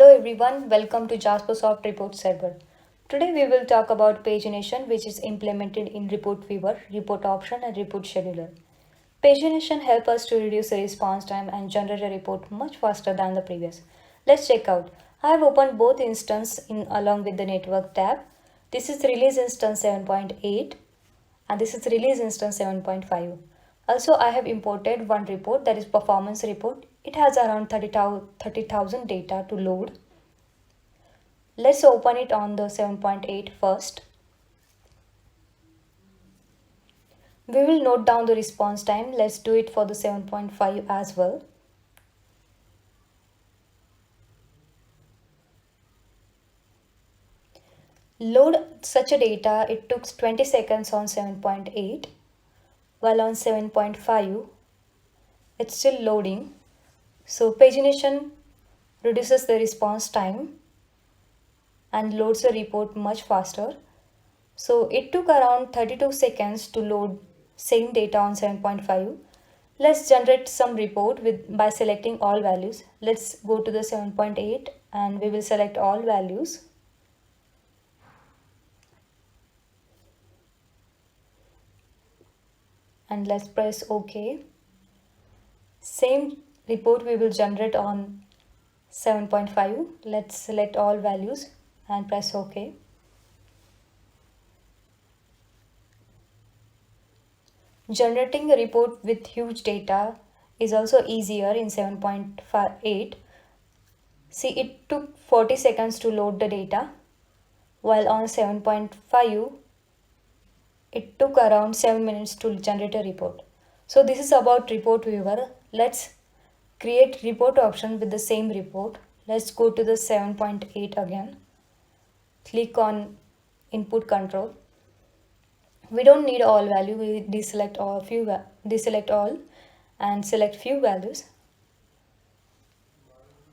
Hello everyone, welcome to Jaspersoft Report Server. Today we will talk about pagination, which is implemented in Report Viewer, Report Option and Report Scheduler. Pagination helps us to reduce the response time and generate a report much faster than the previous. Let's check out. I have opened both instances in along with the network tab. This is release instance 7.8 and this is release instance 7.5. Also, I have imported one report, that is performance report. It has around 30,000 data to load. Let's open it on the 7.8 first. We will note down the response time. Let's do it for the 7.5 as well. Load such a data, it took 20 seconds on 7.8, while on 7.5 it's still loading. So pagination reduces the response time and loads the report much faster. So it took around 32 seconds to load same data on 7.5. Let's generate some report by selecting all values. Let's go to the 7.8 and we will select all values. And let's press OK. Same report we will generate on 7.5. Let's select all values and press OK. Generating a report with huge data is also easier in 7.8. See, it took 40 seconds to load the data, while on 7.5 it took around 7 minutes to generate a report. So this is about report viewer. Let's create report option with the same report. Let's go to the 7.8 again. Click on input control. We don't need all value. We deselect all and select few values.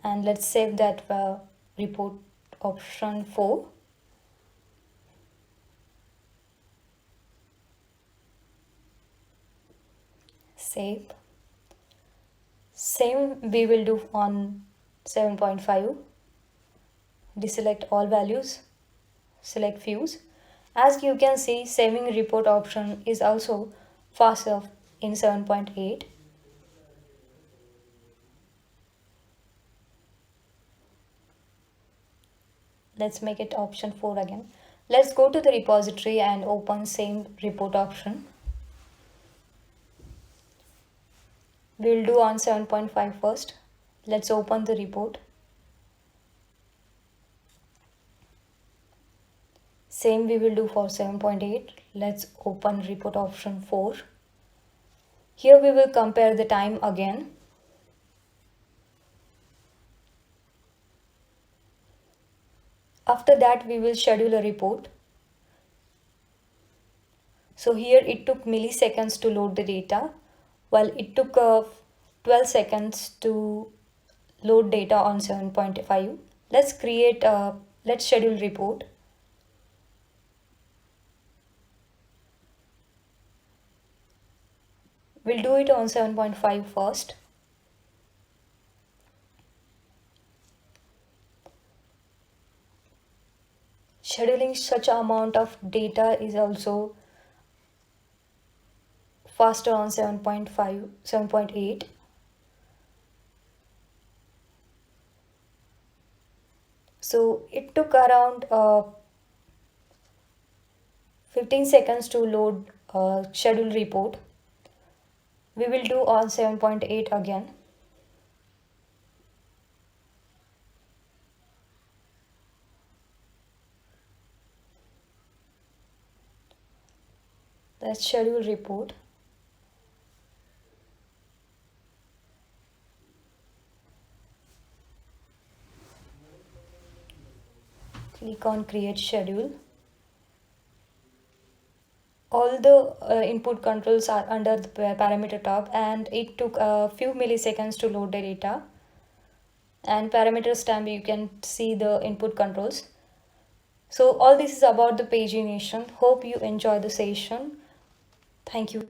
And let's save that report option 4. Save. Same we will do on 7.5. Deselect all values, select views. As you can see, saving report option is also faster in 7.8. Let's make it option 4 again. Let's go to the repository and open same report option. We'll do on 7.5 first. Let's open the report. Same we will do for 7.8. Let's open report option 4. Here we will compare the time again. After that we will schedule a report. So here it took milliseconds to load the data, while it took 12 seconds to load data on 7.5. Let's schedule report. We'll do it on 7.5 first. Scheduling such amount of data is also faster on 7.8. So it took around 15 seconds to load schedule report. We will do on 7.8 again. Let's schedule report. Click on create schedule. All the input controls are under the parameter tab, and it took a few milliseconds to load the data. And parameters tab, you can see the input controls. So all this is about the pagination. Hope you enjoy the session. Thank you.